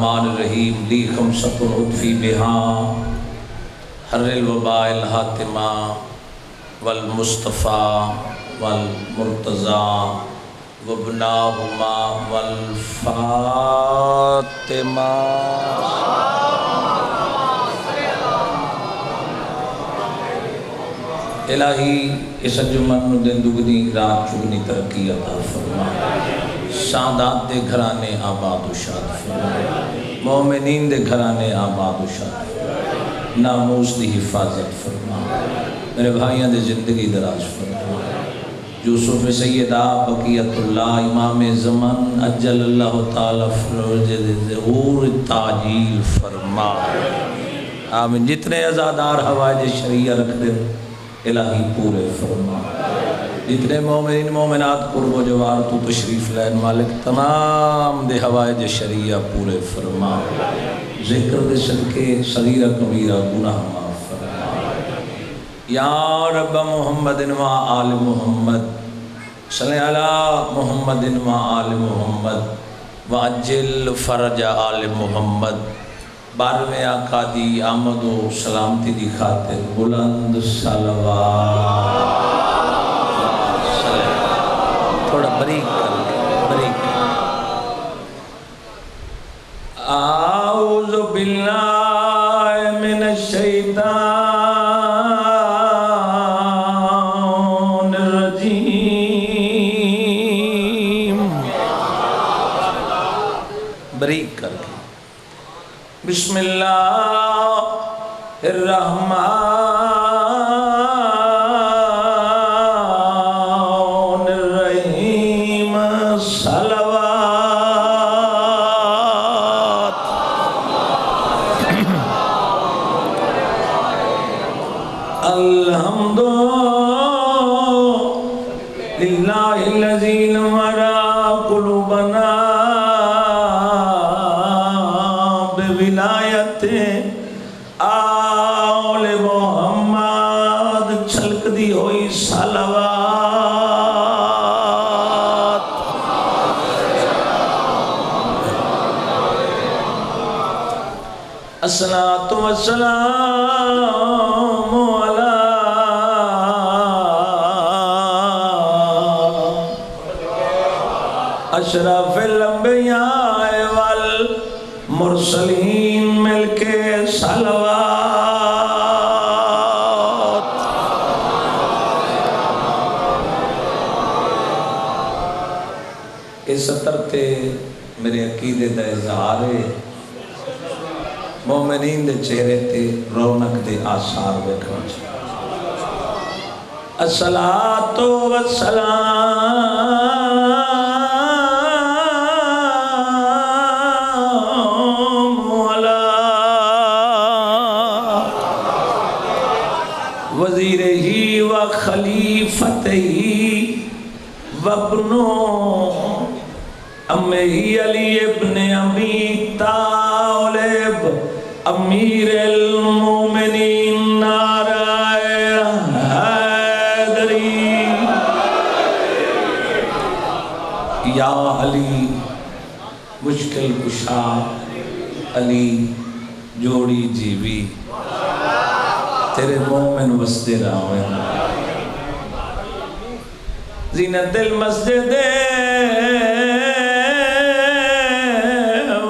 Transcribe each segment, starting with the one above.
الرحمن الرحیم لی خمسۃ اطفی بہا حر الوباء الحاتمہ والمصطفیٰ والمرتضیٰ وابناہما والفاطمہ۔ الہی اس انجمن نو دن دگنی رات چگنی ترقی عطا فرما، سعادات دے گھرانے آباد و شاد فرما، مومنین دے گھرانے آباد و شاد فرما، ناموس دی حفاظت فرما، میرے بھائیاں دے زندگی دراز فرما، یوسف سیدہ بقیت اللہ امام زمان اجل اللہ تعالی فروج ظہور تاجیل فرما، آمین۔ جتنے ازادار حوائج شریعہ رکھ دے الہی پورے فرما، جتنے مومنین مومنات قرب و جوار تو تشریف لین مالک تمام دے حوائج شریعہ پورے فرما، ذکر دے صدقے صغیرہ کبیرہ گناہ معاف فرما، یا رب محمد و آل محمد صلی علی محمد و آل محمد وعجل فرج آل محمد۔ 12ویں آقا دی آمد و سلامتی دی خاطر بلند صلوات، تھوڑا بریک کر بریک۔ اعوذ باللہ من الشیطان الرجیم، بریک کر کے بسم اللہ الرحمن الرحیم، صلوات۔ الحمد للہ الذی نور قلوبنا ولایت آل محمد، چھلک دی ہوئی صلوات۔ الصلاۃ والسلام علی اشرف الانبیاء والمرسلین، مل کے صلوات۔ اس سطر تے میرے عقیدے دا اظہار ہے، مومنین دے چہرے تے رونق دے آثار ویکھنا چاہیے۔ الصلاۃ والسلام وزیر ہی و خلیفت ہی وابنو امی علی ابن ابی طالب امیر المومنین نعرہ حیدری، یا علی مشکل کشا علی جوڑی جیوی، تیرے مومن وسدے راوے زینت المسجد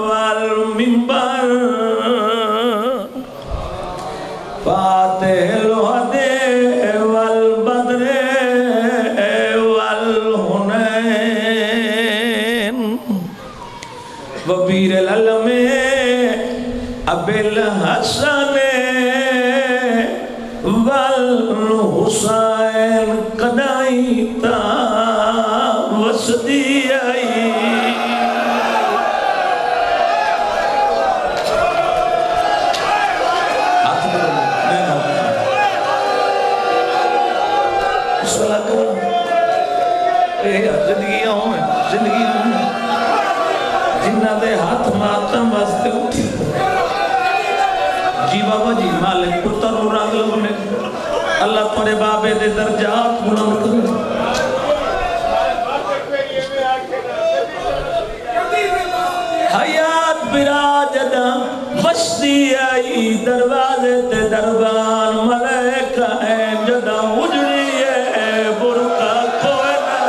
والمنبر، فاتح الوحد والبدر والحنین، وبیر العلم ابی الحسن والحسین، قدائیتا وسدی آئی۔ زندگی ہوں جنہ دے ہاتھ ماتم واسطے اٹھی جی بابا جی مالک پتر و رنگ لگنے اللہ تمہارے بابے دے درجات بلند کرے۔ حیات برا جدا بستی آئی دروازے تے دربان ملائکہ ہے جدا اجڑی ہے برقع کوئے نہ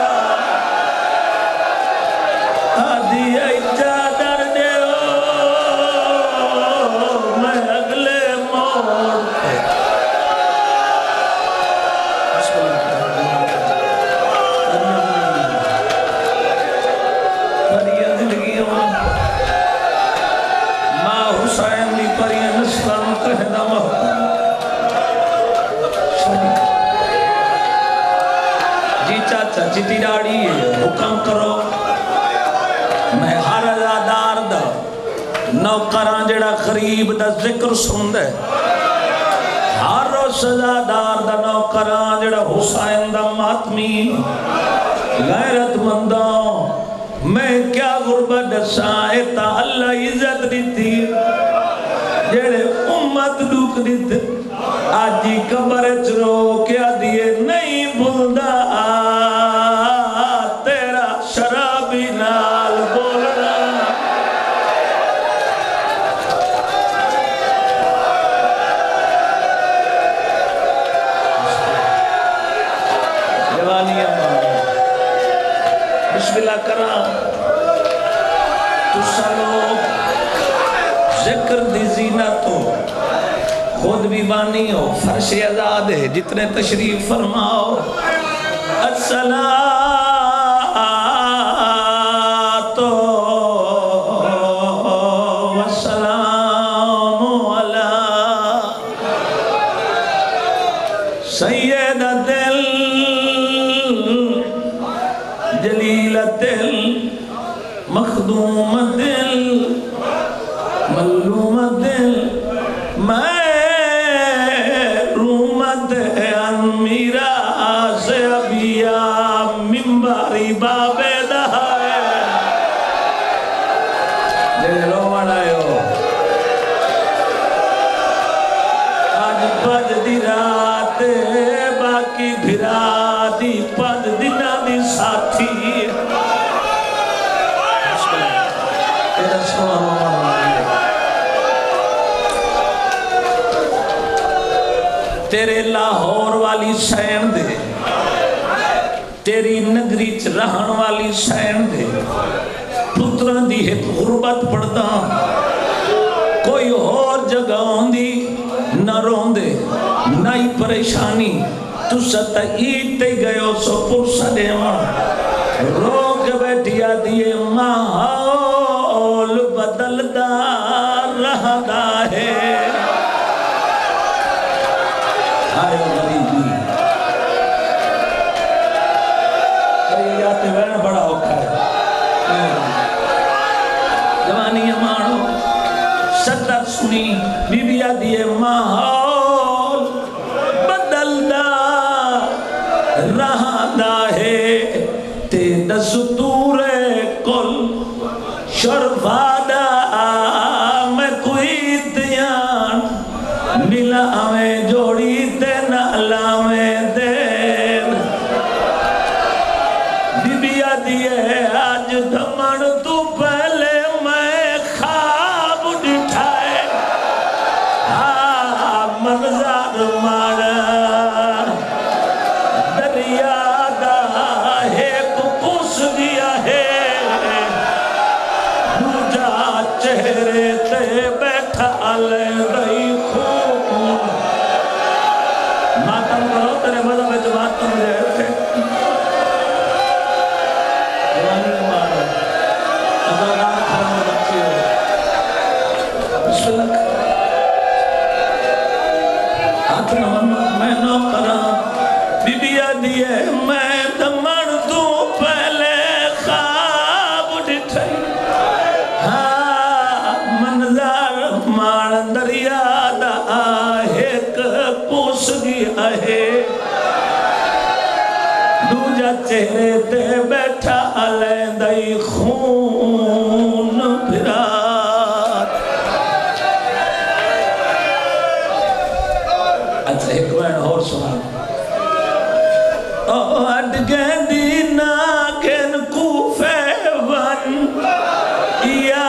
آدھی آئی چادر دے میں اگلے موڑ پہ جی چاچا چٹی ڈاڑی حکم کرو میں ہر ازادار دا نوکران جڑا قریب دا ذکر سند ہے ہر ازادار دا نوکران جڑا حسین دا ماتمی غیرت مندوں میں کیا غربت دسائتا اللہ عزت دیتی جڑے امت دکھ دیتے آجی قبر چرو کیا دیئے نہیں بھولدا تیرا شرابی نال بولنا جوانی امان بسم اللہ کرام تو سلوک ذکر دی زینت ہو خود بھی بانی ہو فرش آزاد ہے جتنے تشریف فرماؤ الصلاۃ والسلام علی سیدۃ جلیلۃ مخدومۃ ملومۃ میرا سے ابیا ممباری بابے دہائے جے روان آئے ہو آج پد دی رات باقی بھرا دی پد دینا دی ساتھی تیرا سونا تیرے لاہور والی سین دے تیری نگری چ رہن والی سین دے پتران دی ایک غربت پڑھدا کوئی اور جگہ ہوندی نہ روندے نہ ہی پریشانی تو ستعید تے گئے ہو سو پرسا دیوان رو کے بیٹھیا دیئے ماحول بدلدا رہدا ہے آئے غریبی کئی جاتے وین بڑا ہوکھا ہے جوانی امانو ستر سنی بی بی آدھیے ماحول بدلدا رہا ہے تے دستور کل شرفادہ میں کوئی دیان ملا میں جوڑی تے نالا میں دیر بی بی آدھیے آج دمن تو پہلے میں خواب ڈٹھائے منظر مارا دریا دا ہے کس دیا ہے دوجا چہرے تے بیٹھا لے رہی خون ماتم کرو تیرے مذہب میں جو ماتم لے تھے جوانی مارا ازادار کھانا بچی ہو بسم اللہ ہاتھ نمت میں نو کرا بی بی آدھیے میں دمن تو پہلے خواب ڈٹھائی منظر مان دریا دا ایک پوس گیا ہے دوجا چہرے تے بیٹھا لیندائی خون پھرات اچھا ایک وین اور سوال اڈ گیندی ناکن کوفے ون یا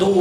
2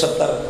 70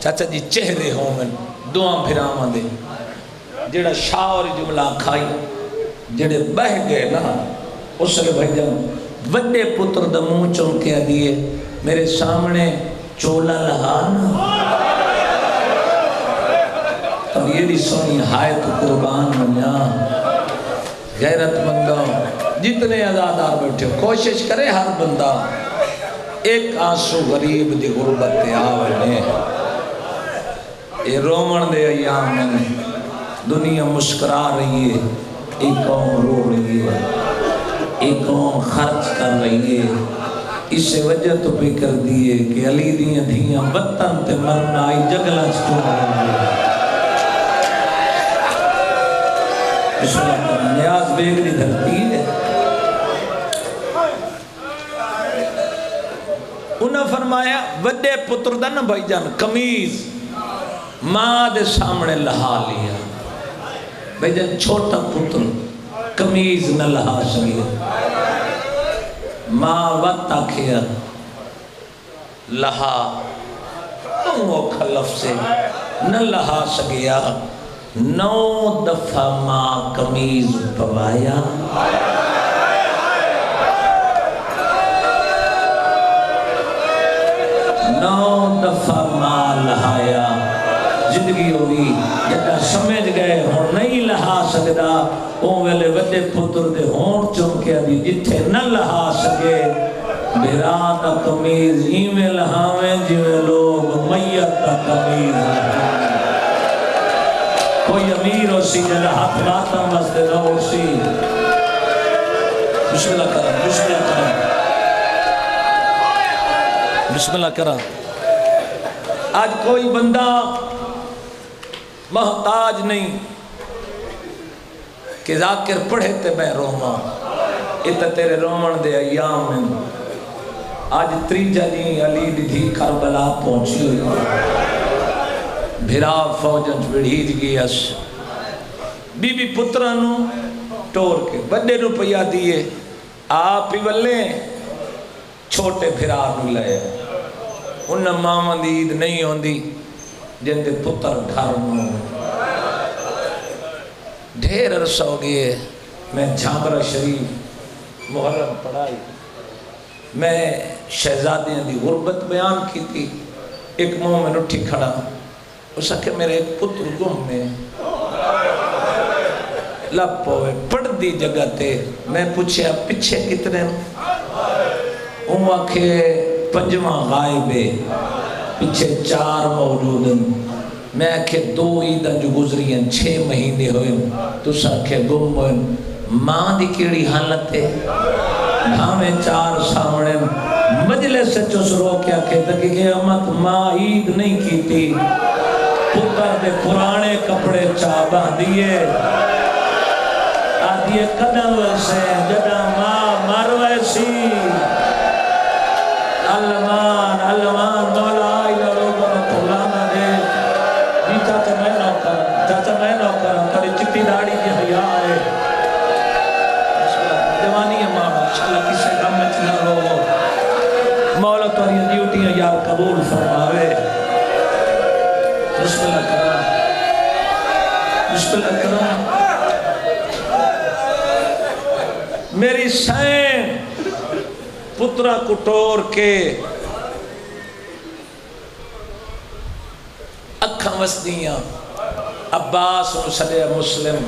چاچا جی چہرے ہومن دعا پھراواں دے جڑا شاور جملہ کھائی جڑے بہ گئے نا اس لئے بھائی جان وڈے پتر دا منہ چونکے دیئے میرے سامنے چولا لہانا اب یہ بھی سونی ہائے تو قربان منیا غیرت مندوں جتنے عزادار بیٹھے کوشش کرے ہر بندہ ایک آنسو غریب دی غربت تے آونے اے رومن دے ایام میں دنیا مسکرا رہی ہے ایک قوم رو رہی ہے ایک قوم خرچ کر رہی ہے اس سے وجہ تو بھی کر دیئے کہ علی دیاں دھیاں وطن تے مرنا آئی جگلہ چھوڑ رہی ہے بسم اللہ کرنا نیاز بیگری دھرتی ہے انہاں فرمایا وڈے پتر دا نا بھائی جان قمیض ماں دے سامنے لہا لیا بھائی جان چھوٹا پتر قمیض نہ لہا سکیا ماں وقت آکھیا لہا وہ خلف سے نہ لہا سکیا 9 دفعہ ماں قمیض پوایا 9 دفعہ ماں لہایا زندگی ہوئی جتا سمجھ گئے ہون نہیں لہا سکدا اون ویلے وڈے پتر دے ہون چونکے دی جتھے نہ لہا سکے میرا دا قمیض میں لہاویں جویں لوگ میت دا قمیض لہاویں کوئی امیر ہو سی جنہ ہاتھ باتا مستے نہ ہو سی بسم اللہ کرم بسم اللہ کرم بسم اللہ کرم آج کوئی بندہ محتاج نہیں کہ ذاکر پڑھے تے میں روما اتا تیرے رومن دے ایام میں آج تریجہ جی علی دی کربلا پہنچی ہوئی بھرا فوجن بڑھیج گئی اس بی بی پترانو ٹور کے بڑے روپیہ دیئے آپ ہی ولے چھوٹے بھرا نو لئے انہاں ماما دی عید نہیں ہوندی جن دے پتر گھر نو ڈھیر عرصہ ہو گئے میں جھامرہ شریف محرم پڑھائی میں شہزادیاں دی غربت بیان کی تھی ایک مومن اٹھی کھڑا اس کہ میرے ایک پتر گم میں لپ ہوئے پڑھ دی جگہ تے میں پوچھے پچھے کتنے کہ 5 غائبے پچھے 4 موجود میں کہ 2 عیدہ جو گزری ہیں 6 مہینے ہوئے تو ساکھے گم ہوئے ماں دی کیڑی حالت ہے ہمیں 4 سامنے مجلس سے چوس رو کیا کہتا کہ امت ماں عید نہیں کی تھی پتر دے پرانے کپڑے چابہ دیئے آدھیے قدم سے جدہ ماں مروے سی علمان مولا آئی لوگوں نے پھولانا دے جی چاچا میں نو کرم تاری چٹی داڑی کی حیاء ہے جوانی ہے ماں انشاءاللہ کسے غم میں چنا رو مولا تاری ڈیوٹیاں یار قبول فرماوے بسم اللہ کرام بسم اللہ کرام میری سین پترہ کٹور کے اکھاں وسدیاں عباس و صلی مسلم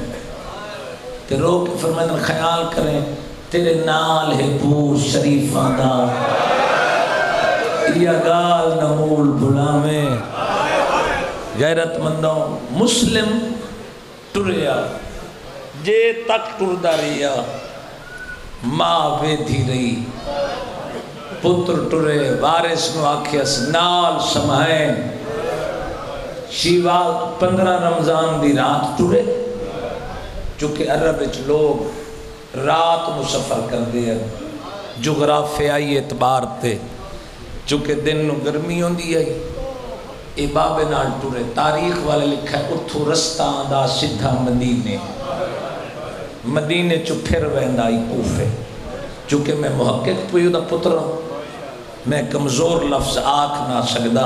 تے رو کے فرمائن خیال کریں تیرے نال ہے پور شریفاں دا یا گال نمول بھلاویں غیرت مندوں مسلم ٹریا جے تک ٹردہ رہیا ماں ویدھی رہی پتر ٹرے وارث نو آکھیس نال سمائیں شیوال 15 رمضان دی رات ٹرے چونکہ عرب اچھ لوگ رات نو سفر کر دیا جغرافیائی اعتبار تے چونکہ دن نو گرمی ہوندی ہے اے بابے نال ٹرے تاریخ والے لکھا ہے اتھو رستہ آندہ سدھا مدینے چو پھر ویندائی کوفے چونکہ میں محقق پویو دا پتر میں کمزور لفظ آکھ نہ سکدا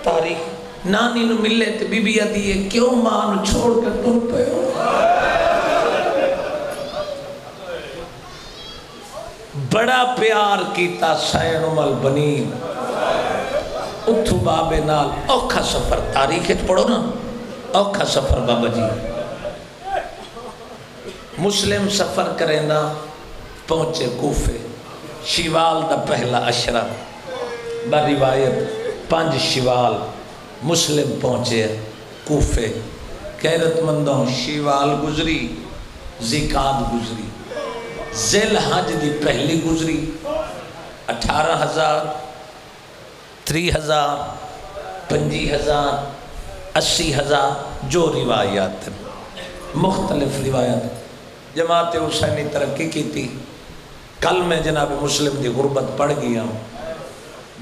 تاریخ نانی نو ملے تے بی بی آدھی ہے کیوں ماں نو چھوڑ کر ٹر پے ہو؟ بڑا پیار کیتا سین البنین اتھو بابے نال اوکھا سفر تاریخ پڑھو نا اوکھا سفر بابا جی مسلم سفر کریں نا پہنچے کوفے شیوال دا پہلا اشرا با روایت 5 شیوال مسلم پہنچے کوفے غیرت مندوں شیوال گزری زکات گزری ذیل حج دی پہلی گزری 18,000 30,000 50,000 80,000 جو روایات مختلف روایات جماعت حسینی ترقی کی تھی کل میں جناب مسلم دی غربت پڑ گیا ہوں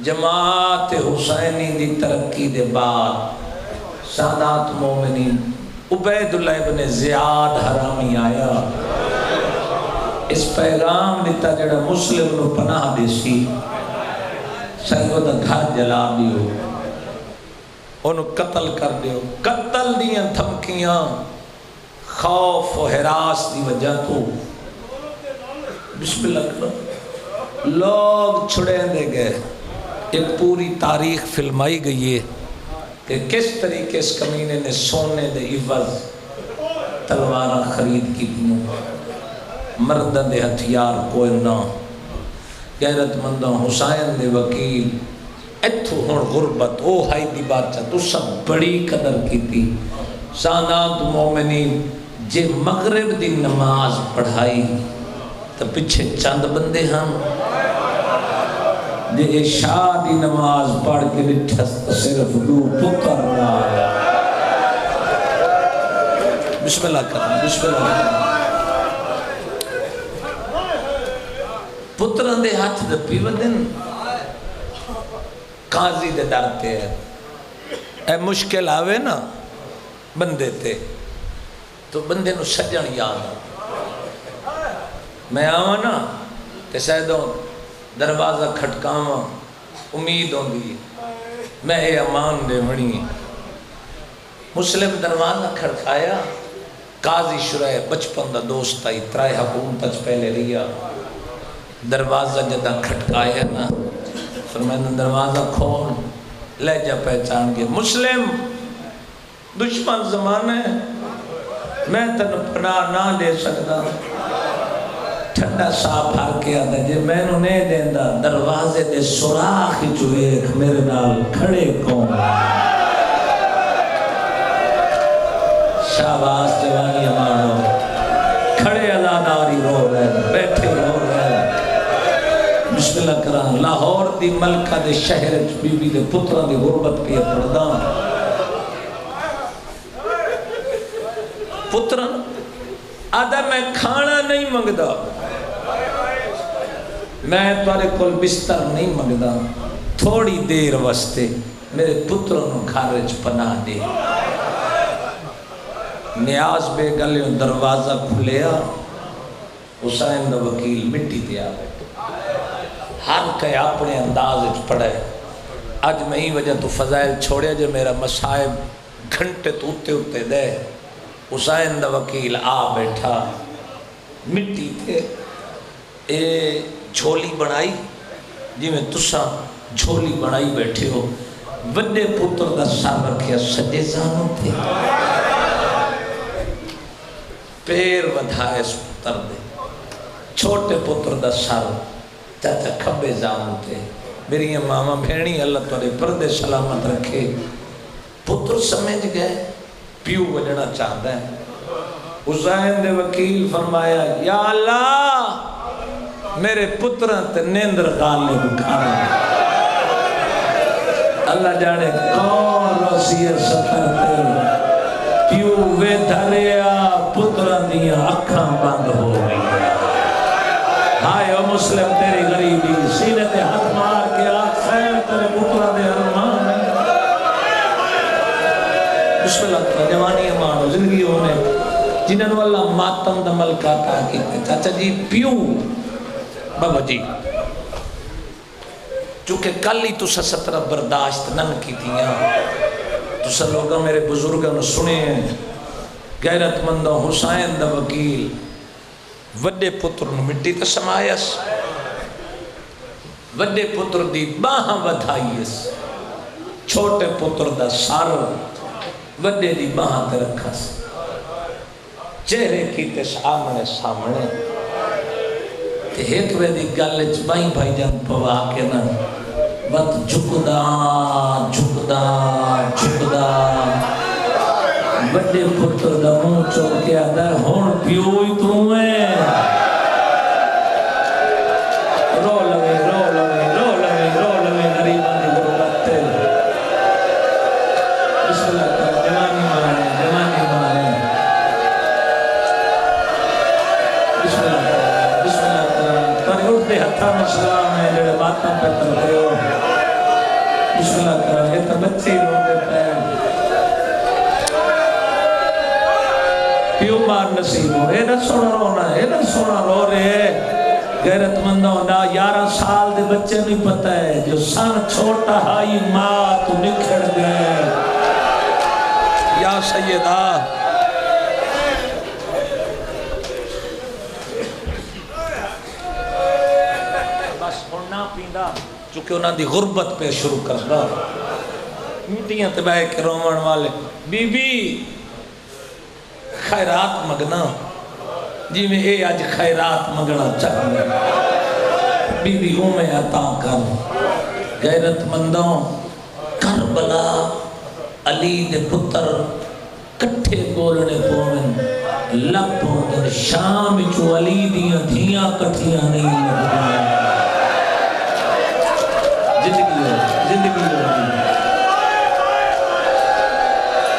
جماعت حسینی دی ترقی دے بعد سادات مومنین عبید اللہ ابن زیاد حرامی آیا اس پیغام دیتا جڑا مسلم نو پناہ دے سی سیدہ دا گھر جلا دیو انہوں قتل کر دیو قتل دیاں دھمکیاں خوف و حراس دی وجہ تو بسم اللہ کرو لوگ چھڑے دے گئے ایک پوری تاریخ فلمائی گئی ہے کہ کس طریقے اس کمینے نے سونے دے عوض تلوارہ خرید کی دنوں مردہ دے ہتھیار کوئی نہ غیرت مندوں حسین دے وکیل ایتھو ہون غربت او ہائی دی بادشاہ تو سب بڑی قدر کی تھی سانات مومنین جے مغرب دی نماز پڑھائی تو پچھے چند بندے ہم جے عشاء دی نماز پڑھ کے لٹھس صرف 2 پتر رہا بسم اللہ کرنا بسم اللہ کرنا پتران دے ہاتھ دے پیودن قاضی دے ڈرتے ہیں اے مشکل آوے نا بندے تے تو بندے نو سجن یاد میں آواں نا تے سیدوں دروازہ کھٹکاواں امید ہوں دی میں اے امان دے منی مسلم دروازہ کھڑکایا قاضی شرح بچپن دا دوست آئی 3 حکومت پہلے ریا دروازہ جدہ کھٹکایا نا فرمائے دروازہ کھول لے جا پہچان گئے مسلم دشمن زمانہ ہے میں تنو پناہ نہ دے سکتا ٹھنڈا صاحب بھار کے آدھا جے میں نو نہیں دیندہ دروازے دے سراخ جو ایک میرے نال کھڑے کون شاباز جوانی امانو کھڑے عزاداری رو رہے بیٹھے رو رہے بسم اللہ کران لاہور دی ملکہ دے شہر بی بی دے پترہ دی غربت پہ پردان پترہ آدھا میں کھانا نہیں منگدا میں تارے کل بستر نہیں منگدا تھوڑی دیر وستے میرے پتروں نو گھارج پناہ دے نیاز بے گلیوں دروازہ کھلیا حسین دا وکیل مٹی دیا ہر کئی اپنے انداز پڑھے آج میں ہی وجہ تو فضائل چھوڑے جو میرا مصائب گھنٹے تو اتے دے حسین دا وکیل آ بیٹھا مٹی تھے اے جھولی بنائی جی میں تسا جھولی بنائی بیٹھے ہو بڑے پتر دا سر رکھیا سجے زانوں تھے پیر ودھائے اس پتر دے چھوٹے پتر دا سر چاچا کھبے زانوں تھے میری ماما بھینی اللہ توڑے پردے سلامت رکھے پتر سمجھ گئے پیو وجڑا چاہتا ہے حسین دے وکیل فرمایا یا اللہ میرے پتران تے نیندر غالب کھانا اللہ جانے کون رسیت سترتے پیو وے دھریا پتران دیا اکھاں بند ہو گئی ہائے او مسلم تیری غریبی سینے تے ہاتھ مار کے آج خیر تیرے پتران دے ارمان بسم اللہ جوانی امانو زندگی ہونے جنہوں اللہ ماتم دا ملکہ عطا کیتے چاچا جی پیو بابا جی چونکہ کل ہی تسا 17 برداشت نن کی تیاں تسا لوگا میرے بزرگوں نے سنے ہیں غیرت مندوں حسین دا وکیل وڈے پتر نے مٹی تے سمایس وڈے پتر دی باہاں ودھائیس چھوٹے پتر دا سار وڈے دی باہاں تے رکھس چہرے کی تے سامنے سامنے تے ایک وے دی گل بھائی بھائی جان پوا کے نا بت جھکدا جھکدا جھکدا بڑے پتر دا منہ چوک کے آدھا ہون پیوئی تو ہے رو لوے رو لوے رو لوے رو لوے غریبان دی غربت تے بسم اللہ کرو جوانی مارے جوانی مارے بسم اللہ کرو بسم اللہ کرو پر اٹھ دے ہتھا میں سلام ہے جڑے باتاں پہ کر رہے ہو بسم اللہ کرو یہ تو بچے رو دے پہ پیو مار نصیب ہو اے نہ سونا رونا اے نہ سونا رو رہے غیرت مندوں دا 11 سال دے بچے نہیں پتہ ہے جو سن چھوٹا ہائی ماں تو نکھڑ گئے یا سیدہ بس ہونا پیندہ چونکہ انہاں دی غربت پہ شروع کر دا مٹیاں تے بہ کے رومن والے بی بی خیرات مگنا جی میں اے آج خیرات مگنا چاہنے بی بی میں عطا کر غیرت مندوں کربلا علی دے پتر کٹھے بولنے پومن لپوں دن شام چو علی دیاں دھیاں کٹھیاں نہیں لگدیاں زندگی ہو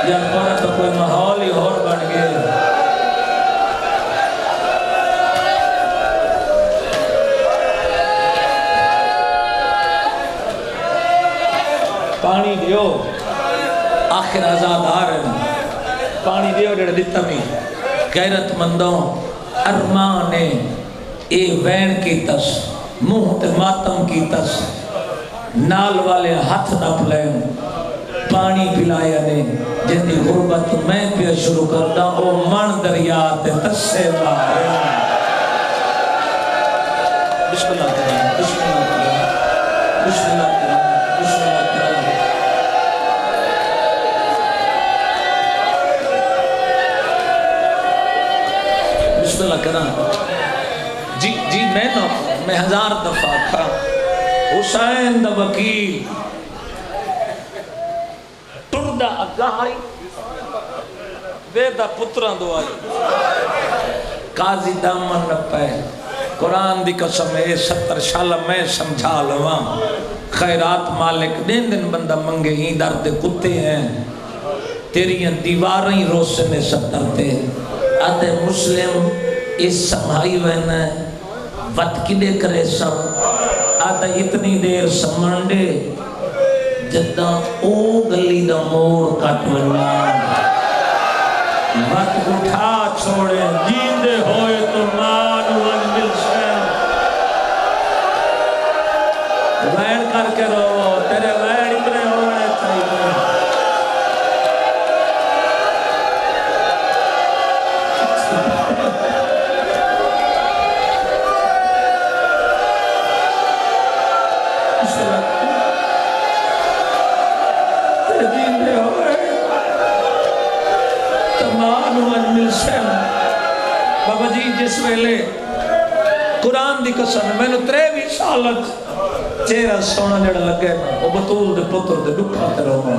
یا پورا تو کوئی ماحول ہی اور بن گئے پانی دیو آخر آزاد آ رہے ہیں پانی دیو جڑے دیتا بھی غیرت مندوں ارمان اے وین کی تس منہ تے ماتم کی تس نال والے ہاتھ نہ پلیں پانی پلایا نے جن دی غربت میں پہ شروع کرتا او من دریا تے تسے باہر بسم اللہ کرام بسم اللہ کرام بسم اللہ کرام بسم اللہ کرام بسم اللہ کرام جی میں 1000 دفعہ کھا حسین دا وکیل ٹردہ اگاہی ویدہ پتران دو آئی قاضی دامن نپے قرآن دی قسم ہے 70 شالا میں سمجھا لواں خیرات مالک دن دن بندہ منگے ہی درد کتے ہیں تیریاں دیواریں روسے میں 70 تے آدھے مسلم اس سمائی وینا وقت کی دے کرے سب آدھا اتنی دیر سمانڈے جدہ او گلی دا مور کٹ ورنا وقت اٹھا چھوڑے جیندے ہوئے تو مانو ان مل سے وین کر کے رو تیرے وین اتنے ہونے چاہیے بابا جی جس ویلے قرآن دی قسم میں نے 23 سالت چہرہ سونا جڑا لگے وہ بطول دے پتر دے دکھا تے رونا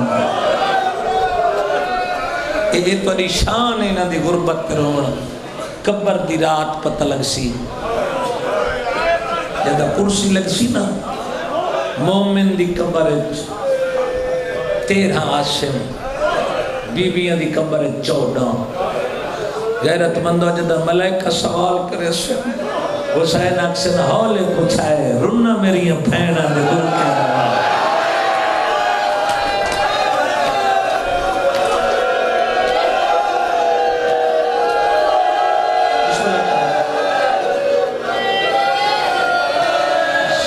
یہ تو شان ہے نا دی غربت تے رونا قبر دی رات پتہ لگ سی جدہ کرسی لگ سی نا مومن دی قبر 13 عاشم بیبیاں دی قبر 14 غیرت مندو جدہ ملائکہ سوال کرے سے حسین اکسن ہولے پچھائے رنہ میریاں پھینا دے دل کے رہا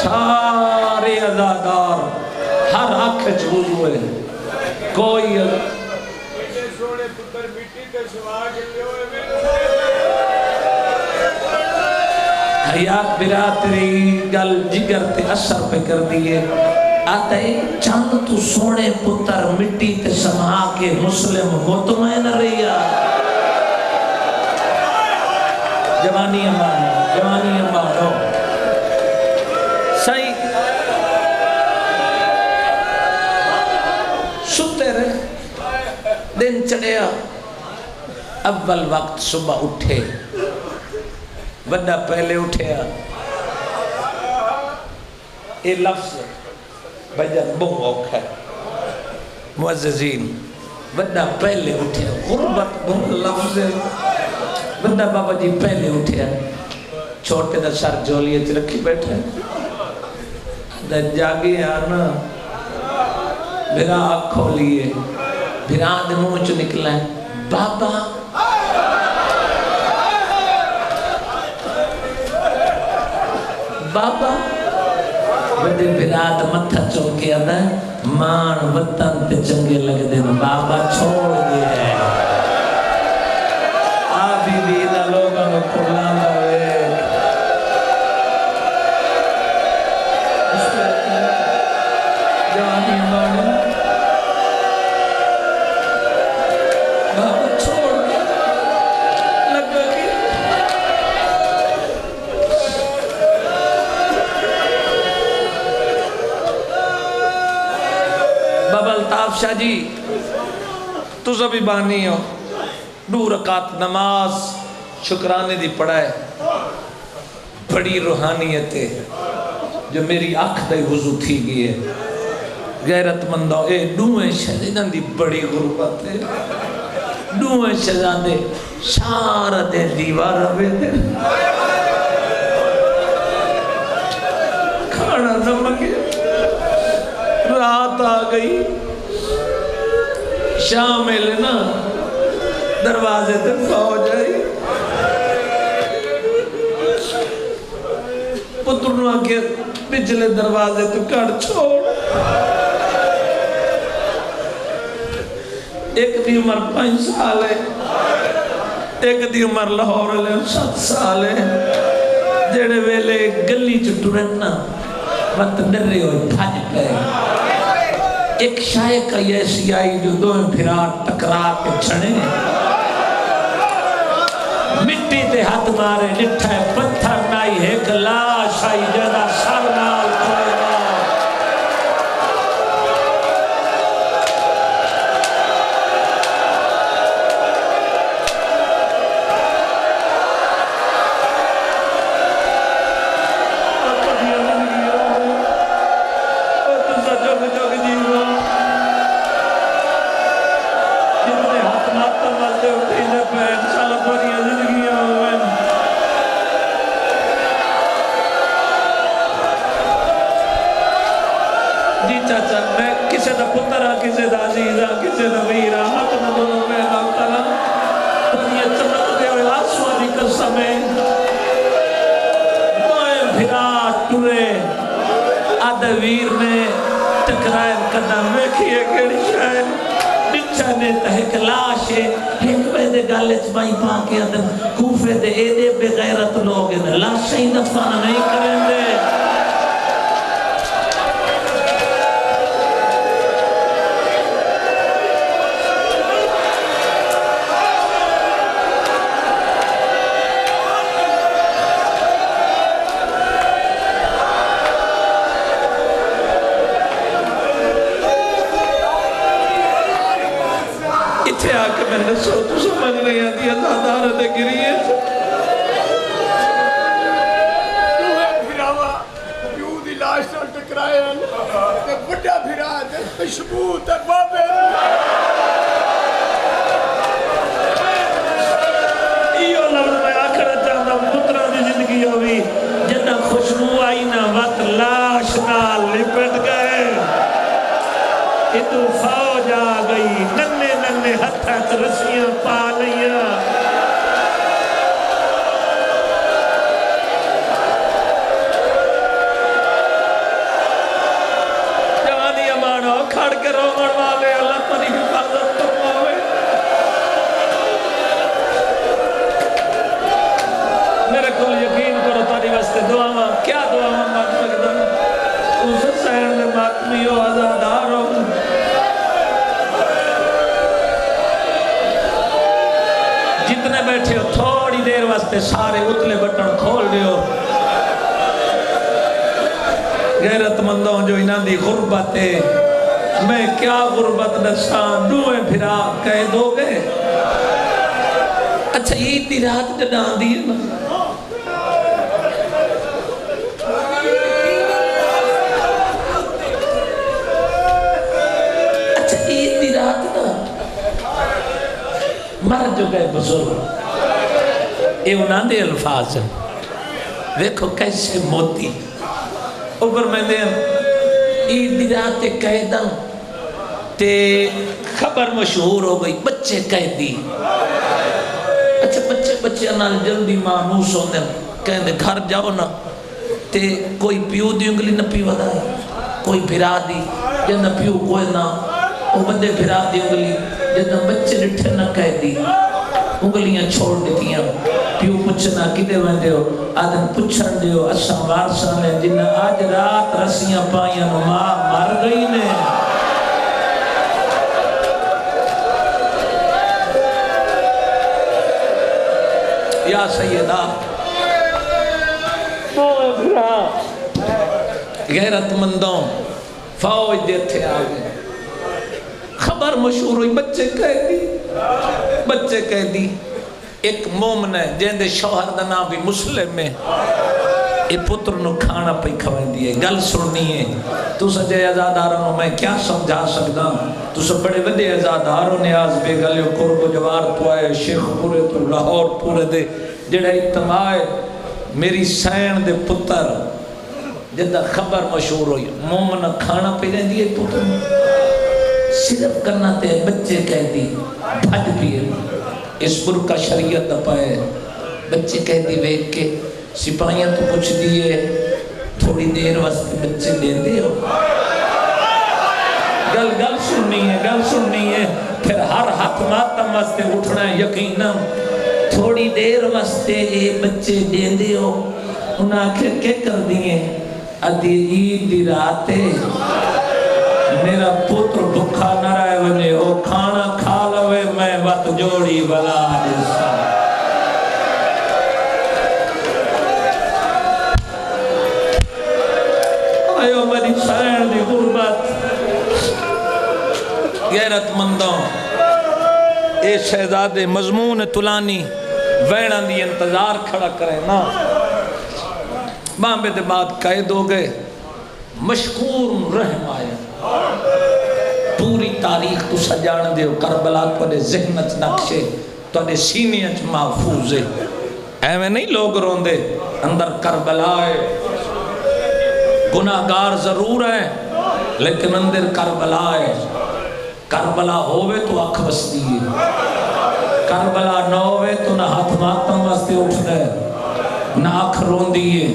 سارے عزادار وچ وضو ہے کوئی حیات براتری گل جگر تے اثر پہ کر دیئے آتا ہے چاند تو سونے پتر مٹی تے سما کے مسلم مطمئن رہیا جوانی امانو صحیح ستے رہے دن چڑھیا اول وقت صبح اٹھے بڑا پہلے اٹھیا یہ لفظ بجن بہت اوکھ ہے معززین بڑا پہلے اٹھیا غربت بہت لفظ ہے بڑا بابا جی پہلے اٹھیا چھوٹے دا سر جولیت رکھی بیٹھے دا جاگی آنا بھرا کھولیے بھرا دے منہ چو نکلا ہے بابا بابا بڑے برات متھا چوکے آدھا ہے مان وطن تے چنگے لگ دے بابا چھوڑ دے ہے آبی بیدہ لوگوں کو پرلانا ہوئے جوانی مانا بابا چھوڑ دے لگا گی بابا الطاف شاہ جی تو سبھی بانی ہو 2 رکعت نماز شکرانے دی پڑھائے بڑی روحانیت ہے جو میری آنکھ دے وضو تھی گئی ہے غیرت مندوں اے دوئے شہزادیں دی بڑی غربت ہے دوئے شہزادے سارا دے دیوار ہوئے دے کھانا نمکے رات آ گئی شامل نا دروازے تے فوج آئی پتروں کے پچھلے دروازے تو کڑ چھوڑ ایک دی عمر 5 سال ہے ایک دی عمر لاہور لے 7 سال ہے جڑے ویلے گلی چٹورنا مت ڈرے ہوئے بھاج گئے ایک شائق ایسی آئی جو دوئے بھرات ٹکرا کے چھڑے مٹی تے ہاتھ مارے لٹھا ہے پتھر نائی ہے گلاش آئی جدا سر نال کوئے ویر نے ٹکرائے قدم ویکھیے کیڑی شاید بچھانے تہک لاش ہے ایک دے گالچ بائی پاکے اندر کوفے دے اے دے بے غیرت لوگ ہیں لاش ہی دفعہ نہیں کریں دے اتھے آکے میں نے سو تو سمجھ نہیں آتی اللہ دارت گریے دوہے پھراوا یوں دی لاش نال ٹکرائے تے بڑا پھرا تے خوشبو تے بابے ایو لفظ میں آکھنا چاہتا ہوں پترہ دی زندگی ہوئی جنہ خوشبو آئی نہ وقت لاش نال لپٹ گئے اتو فوج آ گئی ننے ننے ہتھت رسیاں پا لیا جوانی امانو کھا دعا کیا دعا مانگ سکتا اس حسین دے ماتمی ہو آزادار ہو جتنے بیٹھے ہو تھوڑی دیر واسطے سارے اتلے بٹن کھول دیو غیرت مندوں جو انہاں دی غربت ہے میں کیا غربت نسان دوئے پھرا کہہ دو گے اچھا عید دی رات جدان دی ہے نا اچھا عید دی رات نا مر جو گئے بزرگ یہ انہاں دے الفاظ ہیں دیکھو کیسے موتی اوپر میں دے عید دی رات قیداں تے خبر مشہور ہو گئی بچے قیدی اچھا بچے نال جلدی مانوس ہوندے کہیں دے گھر جاؤ نا تے کوئی پیو دی انگلی نہ پی ودائے کوئی بھرا دی جنہ پیو کوئی نہ وہ بندے بھرا دی انگلی جنہ بچے ڈٹھے نہ قیدی انگلیاں چھوڑ دیتیاں پیو پچھنا کدے ویندے ہو آدم پچھن دے ہو اساں وارساں نے جنہ آج رات رسیاں پائیاں نو ماں مر گئی نے یا سیدہ غیرت مندوں فوج دیتے آگئے خبر مشہور ہوئی بچے قیدی ایک مومن ہے جن دے شوہر دا نام بھی مسلم ہے اے پتر نو کھانا پہ کھوائیں دیئے گل سننی ہے تو سجے ازاداروں میں کیا سمجھا سکتا تو سب بڑے بڑے ازاداروں نے آز بے گلیوں قرب جوار پوائے شیخ پورے تو لاہور پورے دے جڑا اتمائے میری سین دے پتر جدہ خبر مشہور ہوئی مومن کھانا پہ دیں دیئے پتر صرف کرنا تے بچے کہہ دی بھج پیئے اس پر کا شریعت دپائے بچے کہہ دی بیک کے سپاہیاں تو کچھ دیئے تھوڑی دیر واسطے بچے دے دے ہو گل سننی ہے پھر ہر حق ماتم واسطے اٹھنا ہے یقینا تھوڑی دیر واسطے یہ بچے دے دے ہو انہاں آخر کیا کر دیئے ادھی عید دی رات ہے میرا پتر بھکھا نہ رہے ونے وہ کھانا کھا لوے میں وقت جوڑی بلا جیسا آئیو میری سین دی غربت غیرت مندوں اے شہزاد مضمون طلانی ویڑاں دی انتظار کھڑا کرے نا بامبے دے بعد قید ہو گئے مشکور رحم آیا پوری تاریخ تو سجان دے کربلا تو دے ذہنت نقشے تو دے سینیت محفوظ ہے ایویں نہیں لوگ رون دے اندر کربلا ہے گناہگار ضرور ہے لیکن اندر کربلا ہے کربلا ہوئے تو آنکھ بستی ہے کربلا نہ ہوئے تو نہ ہاتھ ماتم واسطے اٹھ دے نہ آنکھ رون دیئے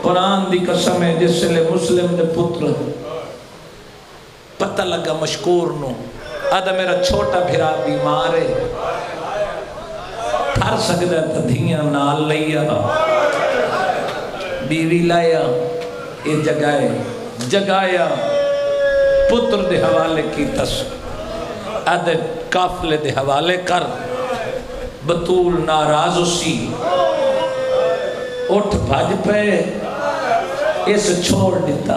قرآن دی قسم ہے جس لئے مسلم دے پتر پتہ لگا مشکور نو آدھا میرا چھوٹا بھرا بیمار ہے تھر سکتا ہے تدھیاں نال لیا بیوی لایا یہ جگایا پتر دے حوالے کی تس آدھے کافلے دے حوالے کر بطول ناراض اسی اٹھ بھاج پہ اس چھوڑ دیتا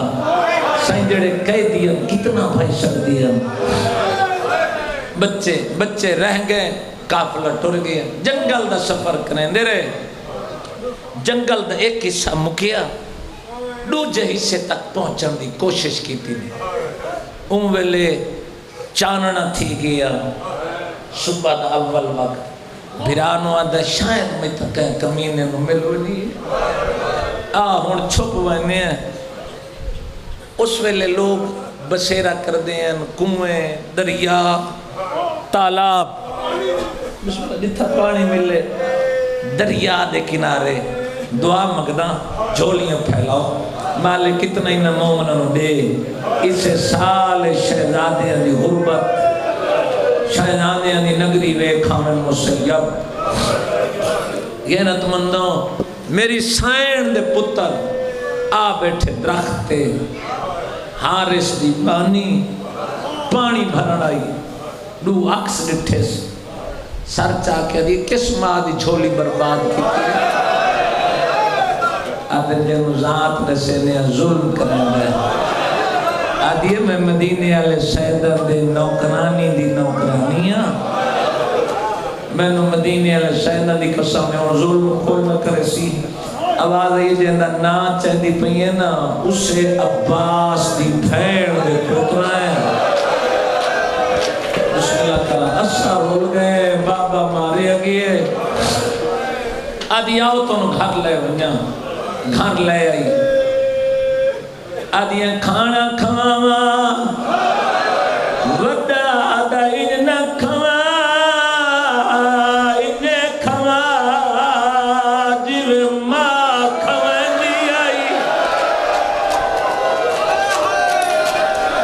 سائن جڑے کہہ دیا کتنا بھائی سک دیا بچے رہ گئے کافلہ ٹر گیا جنگل دا سفر کریں دے رہے جنگل دا ایک حصہ مکیا دوجہ حصے تک پہنچن دی کوشش کی تھی ویلے چاننا تھی گیا صبح دا اول وقت بھرانو آدھا شاید میں تکیں کمینے نو ملو نہیں ہون چھپ وینے ہیں اس ویلے لوگ بسیرہ کر دیں کنویں دریا تالاب جتھا پانی ملے دریا دے کنارے دعا مگدہ جھولیاں پھیلاؤ مالک کتنا ہی مومنوں دے اسے سال شہزادیاں دی غربت شہزادیاں دی نگری وے کھامن مسیب غیرت مندوں میری سائن دے پتر آ بیٹھے درخت تے حارس دی بانی پانی بھرن آئی دو عکس ڈٹھے سر چاہ کے دی کس ماں دی جھولی برباد کی آدھے جنو ذات نے سینے ظلم کرنے دے آدھے میں مدینے والے سیدر دے نوکرانی دی نوکرانیاں میں نے مدینے والے سیدر دی قسم میں اور ظلم کوئی نہ کرے سی آواز یہ جہاں نا چاہتی پئی ہے نا اسے عباس دی پھیڑ دے پترائیں بسم اللہ تعالیٰ اسا رول گئے بابا مارے اگئے آدھی آؤ تو گھر لے ونیا گھر لے آئی آدھیاں کھانا کھاوا وڈا آدھا انہ کھاوا انہیں کھاوا جیو ماں کھوانی آئی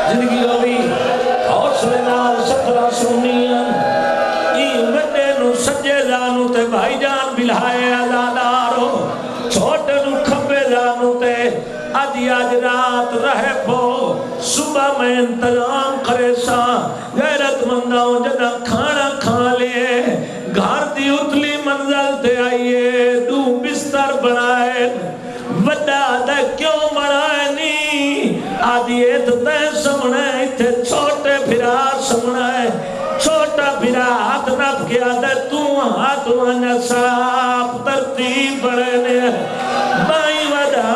زندگی ہوئی حوصلے نال سفرہ سنیاں ای وڈے نو سجے جانو تے بھائی جان بلہائے آزادارو چھوٹے نو کھبے جانو تے آدھی آج رات رہے پو صبح میں انتظام کرے سا غیرت منداؤں جدہ کھانا کھا لئے گھر دی اتلی منزل تے آئیے دو بستر بنائے وڈا آدھا کیوں بنائے نہیں آدھی ایت تے سمنے تے چھوٹے پھرا سمنے چھوٹا پھرا ہاتھ نپ کے آدھا تو ہاتھ وانا صاحب ترتیب بڑھنے بائی وڈا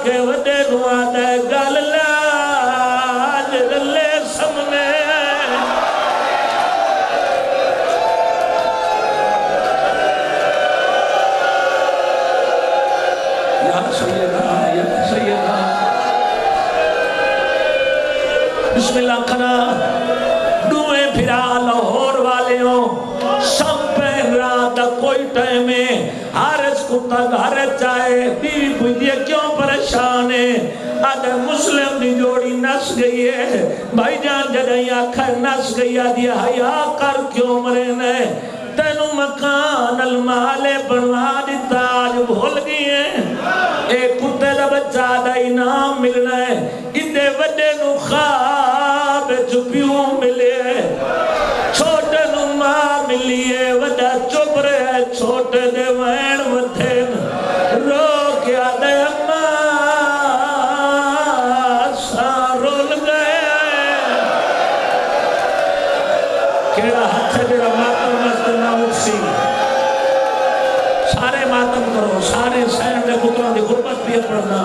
کہ وڈے نواد ہے گل لاج للے سمنے یا سیدہ بسم اللہ کنا دوئے پھرا لاہور والے ہوں سب پہن رات کوئی ٹائمے حارس کتا گھر چاہے بیوی پوچھئے کیوں پریشان ہے آدھے مسلم دی جوڑی نس گئی ہے بھائی جان جدہی آکھر نس گئی آدھیا حیاء کر کیوں مرنے تینو مکان المالے بنوا دیتا آج بھول گئی ہیں ایک کتے دا بچہ دا انعام ملنا ہے اندے وڈے نو خواب چپیوں ملے چھوٹے نو ماں ملیے وڈا چپ رہے چھوٹے دے وین متھین رو کیا دے اماں سارول گئے کیڑا ہاتھ میرا ماتم مستنا اٹھسی سارے ماتم کرو سارے سین دے پتروں دی غربت بھی پڑھنا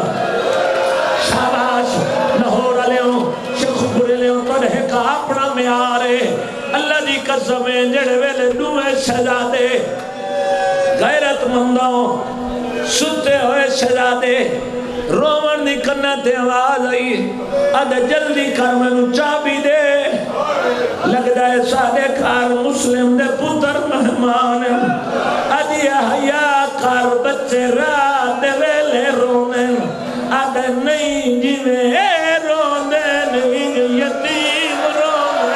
شاباش لاہور علیہوں شیخ پورے لیوں تنہے کا اپنا میارے اللہ دی قسمیں جڑے ویلے دوئے شہزادے غیرت مندوں ستے ہوئے شہزادے رومن دی کنت آواز آئی ادھے جلدی کر میں نو چابی دے لگ دائے سادے کار مسلم دے پتر مہمان ادھی حیاء کار بچے رات دے ویلے رومن ادھے نہیں جنہیں رومن یتیم رومن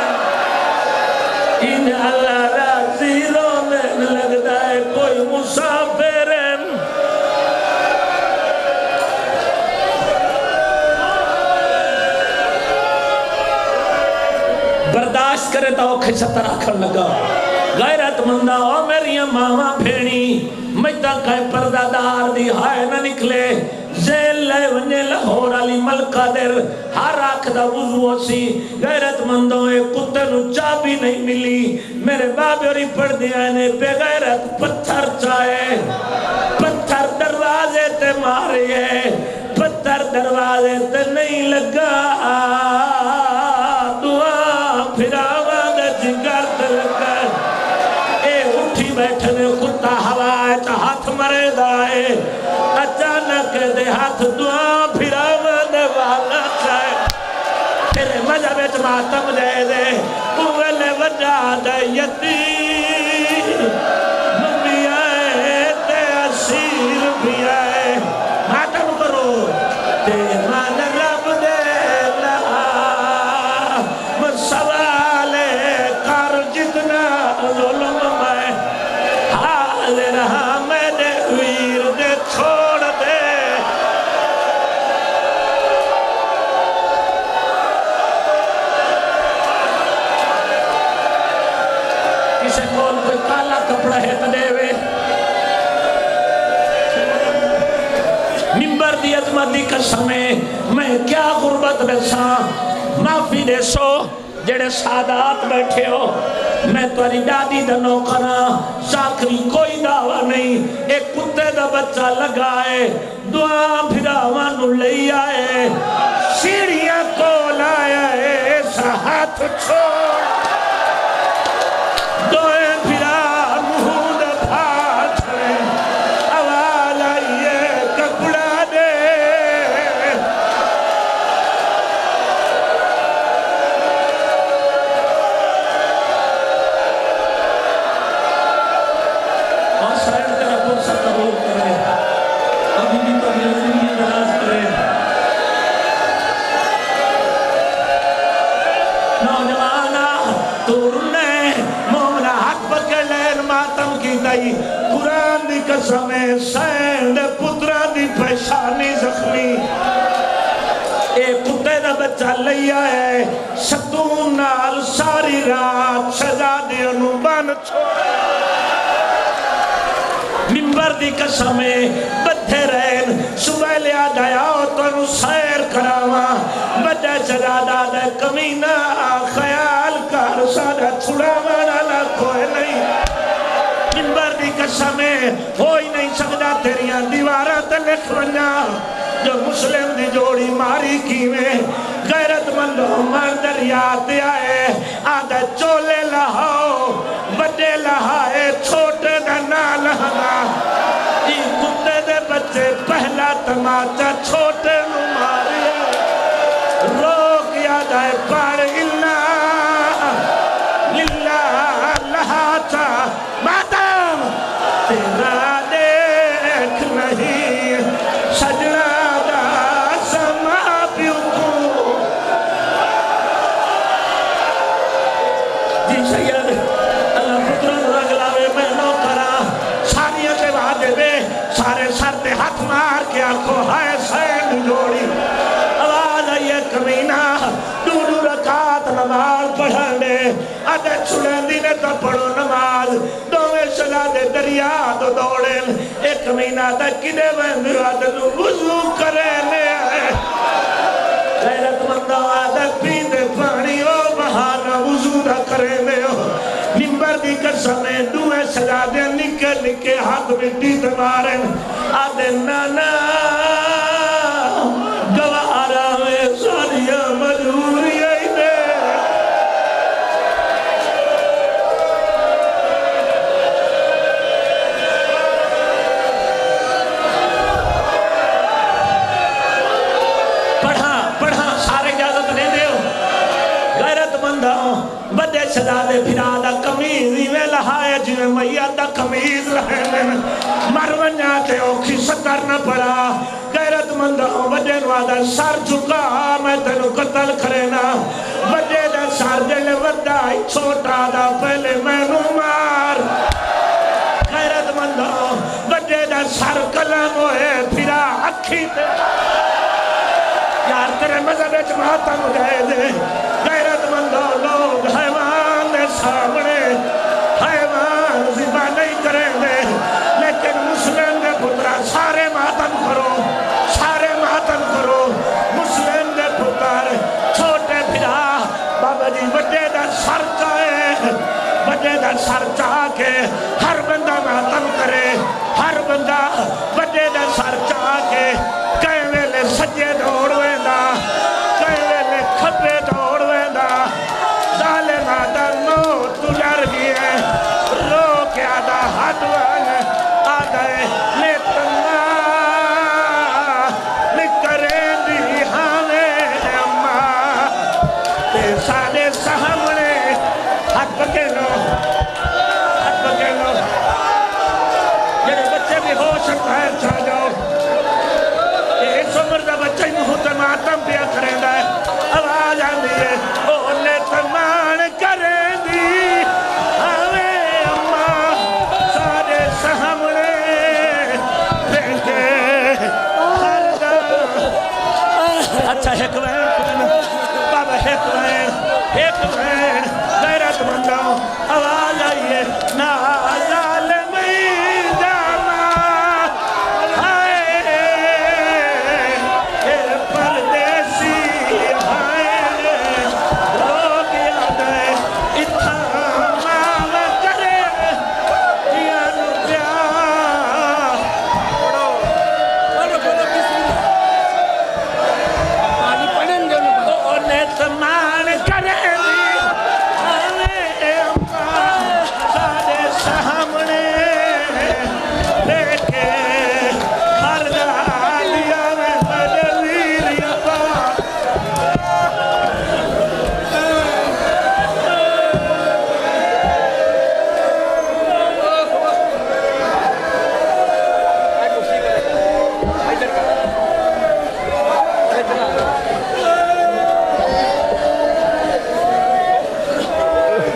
ان اللہ راضی رومن لگ دائے کوئی مسافر برداشت کرے تو کھچتر آکھر لگا غیرت مندہ او میری ماما پھیڑی مجدہ کہیں پردادار دی ہائے نہ نکلے زیل لے ونجے لاہور علی ملکہ در ہر آنکھ دا وضوع سی غیرت مندوں ایک کتے نو چابی نہیں ملی میرے بابی اور ہی پڑھ دیا نے بے غیرت پتھر چاہے پتھر دروازے تے مارے پتھر دروازے تے نہیں لگا دعا پھر آواد جگر تے لگا اے اٹھی بیٹھنے کتا ہوائے تا ہاتھ مرے دائے اچانک دے ہاتھ دعا پھر آواد والا چاہے تیرے مذہب ماتم دے دے اوہلے وجہ دے یتیم بھی آئے تے اسیر بھی آئے ماتم کرو تے مان رب دے لہا سوال کر جتنا ظلم میں حاضر ہاں میں دے ویر دے چھوڑ کسی کو کوئی کالا کپڑا ہے تو دے وے ممبر دی عظمت دی قسم ہے میں کیا غربت دساں معافی دے سو جڑے سادات بیٹھے ہو میں تاری ڈاڈی دا نوکراں ساکری کوئی دعویٰ نہیں ایک کتے دا بچہ لگا ہے دعا پھراواں نو لئی آئے سیڑھیاں کو لایا ہے ایسا ہاتھ چھوڑ دوئے پھرا مہود پھاٹ رہے آوال آئیے کپڑا دے اور سائن تیرا پرسا قبول کرے ابھی بھی تو زندگی دراز کرے نوجوانا تورنے مومنہ حق پکڑ لین ماتم کی دائی قرآن دی قسم سین دے پترہ دی پیشانی زخمی اے کتے دا بچہ لیا ہے ستون نال ساری رات شہزادی انہوں بان چھوڑے ممبر دی قسمیں بدھے رہن صبح لیا دایاؤ تو انہوں سیر کراواں بدھے شہزادہ دے کمینہ خیال کر سادہ چھڑا مانا کوئی نہیں ممبر دی قسمیں ہوئی نہیں سکتا تیریاں دیوارہ تے لکھ ونجا جو مسلم دی جوڑی ماری کیویں غیرت مندوں مردر یاد آئے آدھے چولے لہاؤ بڑے لہائے چھوٹے نہ لہنا یہ کتے دے بچے پہلا تماچا چھوٹے نو ماری روک یاد آئے پاڑ للہ لہاچا ماتم تیرا دیکھ نہیں سجنا دا سما پیو کو جی سید اللہ پتران رگلاوے میں نو کرا ساریاں سے وعدے بے سارے سر تے ہاتھ مار کے آنکھوں ہائے سین جوڑی آواز آئیے کمینہ دو رکعت نماز پڑھنے آدھے چھڑندی نے تو پڑھو نماز دوویں شہزادے دریا تو دوڑیں ایک مہینہ تک کدے بندر آدھے نو وضو کرنے غیرت مندہ آدھے پیندے پانی او بہانا وضو نہ کرنے ممبر دی قسمیں دوویں شہزادے نکے نکے ہاتھ مٹی تماریں آدھے نانا گوارا میں ساریاں مجبوری آئی دے پڑھا سارے اجازت دے دے غیرت مندہ بڑے شہزادے پھرا دا کمیز میں لہائے جویں میت دا کمیز رہے مرونیا تے اوکھی سکر نہ پڑا غیرت مندہ بڑے نوادہ سر چکا میں تینو قتل کھرینا بڑے دا سر جلے وڈائی چھوٹا دا پہلے میں نو مار غیرت مندہ بڑے دا سر کلم ہوئے پھرا اکھی تے یار تیرے مذہب جماعتہ مجھے دے غیرت مندہ لوگ حیوان دے سامنے حیوان زبا نہیں کریں دے لیکن مسلم دے پترہ سارے ماتم کرو مسلم دے پتر چھوٹے پھرا بابا جی بڑے دا سر چاہے بڑے دا سر چاہ کے ہر بندہ ماتم کرے ہر بندہ بڑے دا سر چاہ کے کہیں ویلے سجے دوڑ ویندہ کہیں ویلے کھپے دوڑ ویندہ ظالم آدھا موت تجار گئے رو کے آدھا حدوان آدھا لیتنا نکریں دی ہمیں اماں تے سارے سہمنے ہاتھ پکے لو یہ بچے بھی ہوش پہر چھا جاؤ اس عمر دا بچہ ہی محتر ماتم پیا کریں دا ہے آواز آندی ہے اولے تمان کریں دی ہمیں اماں سارے سہمنے بیٹھے اچھا ایک